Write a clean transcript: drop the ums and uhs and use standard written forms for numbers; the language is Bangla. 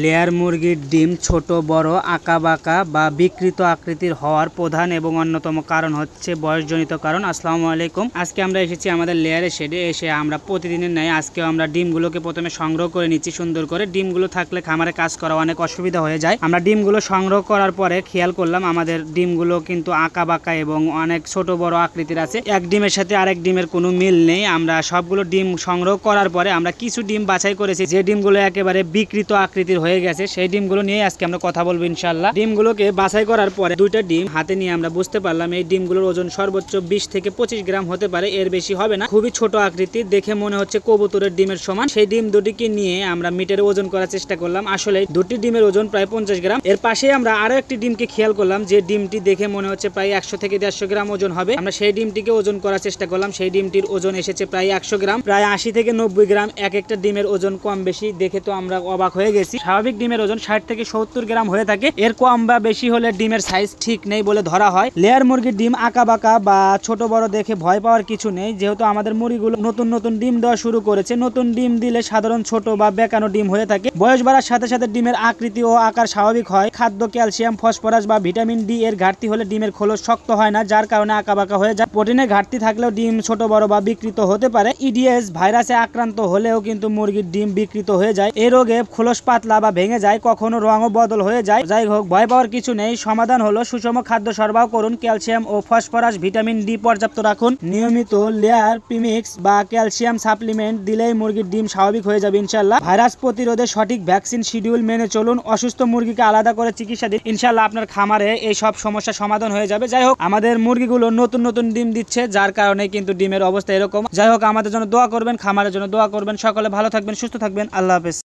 লেয়ার মুরগির ডিম ছোট বড় আঁকাবাঁকা বা বিকৃত আকৃতির হওয়ার প্রধান এবং অন্যতম কারণ হচ্ছে বয়সজনিত কারণ। আসসালামু আলাইকুম। আজকে আমরা এসেছি আমাদের লেয়ারের শেডে। এসে আমরা প্রতিদিনের ন্যায় আজকেও আমরা ডিমগুলোকে প্রথমে সংগ্রহ করে নিচ্ছি সুন্দর করে। ডিমগুলো থাকলে খামারে কাজ করা অনেক অসুবিধা হয়ে যায়। আমরা ডিমগুলো সংগ্রহ করার পরে খেয়াল করলাম আমাদের ডিমগুলো কিন্তু আঁকাবাঁকা এবং অনেক ছোট বড় আকৃতির আছে। এক ডিমের সাথে আরেক ডিমের কোনো মিল নেই। আমরা সবগুলো ডিম সংগ্রহ করার পরে আমরা কিছু ডিম বাছাই করেছি যে ডিমগুলো একেবারে বিকৃত আকৃতির হয়ে গেছে। সেই ডিমগুলো নিয়ে আজকে আমরা কথা বলবো ইনশাআল্লাহ। ডিমগুলোকে বাছাই করার পরে দুইটা ডিম হাতে নিয়ে আমরা বুঝতে পারলাম এই ডিমগুলোর ওজন সর্বোচ্চ 20 থেকে 25 গ্রাম হতে পারে, এর বেশি হবে না। খুবই ছোট আকৃতি, দেখে মনে হচ্ছে কবুতরের ডিমের সমান। সেই ডিম দুটিকে নিয়ে আমরা মিটারে ওজন করার চেষ্টা করলাম। আসলে দুটি ডিমের ওজন প্রায় 50 গ্রাম। এর পাশে আমরা আরো একটি ডিমকে খেয়াল করলাম যে ডিমটি দেখে মনে হচ্ছে প্রায় 100 থেকে 150 গ্রাম ওজন হবে। আমরা সেই ডিমটিকে ওজন করার চেষ্টা করলাম। সেই ডিমটির ওজন এসেছে প্রায় 100 গ্রাম, প্রায় 80 থেকে 90 গ্রাম। এক একটা ডিমের ওজন কম বেশি দেখে তো আমরা অবাক হয়ে গেছি। স্বাভাবিক ডিমের ওজন 60 থেকে 70 গ্রাম হয়ে থাকে। এর কম বা বেশি হলে ডিমের সাইজ ঠিক নেই বলে ধরা হয়। লেয়ার মুরগির ডিম আঁকাবাঁকা বা ছোট বড় দেখে ভয় পাওয়ার কিছু নেই, যেহেতু আমাদের মুরগিগুলো নতুন নতুন ডিম দেওয়া শুরু করেছে। নতুন ডিম দিলে সাধারণ ছোট বা বেঁকানো ডিম হয়ে থাকে। বয়স বাড়ার সাথে সাথে ডিমের আকৃতি ও আকার স্বাভাবিক হয়। খাদ্য, ক্যালসিয়াম, ফসফরাস বা ভিটামিন ডি এর ঘাটতি হলে ডিমের খোলস শক্ত হয় না, যার কারণে আঁকাবাঁকা হয়ে যায়। প্রোটিনের ঘাটতি থাকলেও ডিম ছোট বড় বা বিকৃত হতে পারে। ইডিএস ভাইরাসে আক্রান্ত হলেও কিন্তু মুরগির ডিম বিকৃত হয়ে যায়। এই রোগে খোলস পাতলা বা ভেঙে যায়, কখনো রঙও বদল হয়ে যায়। যাই হোক, ভয় পাওয়ার কিছু নেই। সমাধান হলো সুষম খাদ্য সরবরাহ করুন। ক্যালসিয়াম ও ফসফরাস, ভিটামিন ডি পর্যাপ্ত রাখুন। নিয়মিত লেয়ার প্রিমিক্স বা ক্যালসিয়াম সাপ্লিমেন্ট দিলেই মুরগির ডিম স্বাভাবিক হয়ে যাবে ইনশাআল্লাহ। ভাইরাস প্রতিরোধে সঠিক ভ্যাকসিন শিডিউল মেনে চলুন। অসুস্থ মুরগিকে আলাদা করে চিকিৎসা দিন। ইনশাআল্লাহ আপনার খামারে এই সব সমস্যা সমাধান হয়ে যাবে। যাই হোক, আমাদের মুরগিগুলো নতুন নতুন ডিম দিচ্ছে, যার কারণে কিন্তু ডিমের অবস্থা এরকম। যাই হোক, আমাদের জন্য দোয়া করবেন, খামারের জন্য দোয়া করবেন। সকলে ভালো থাকবেন, সুস্থ থাকবেন। আল্লাহ হাফেজ।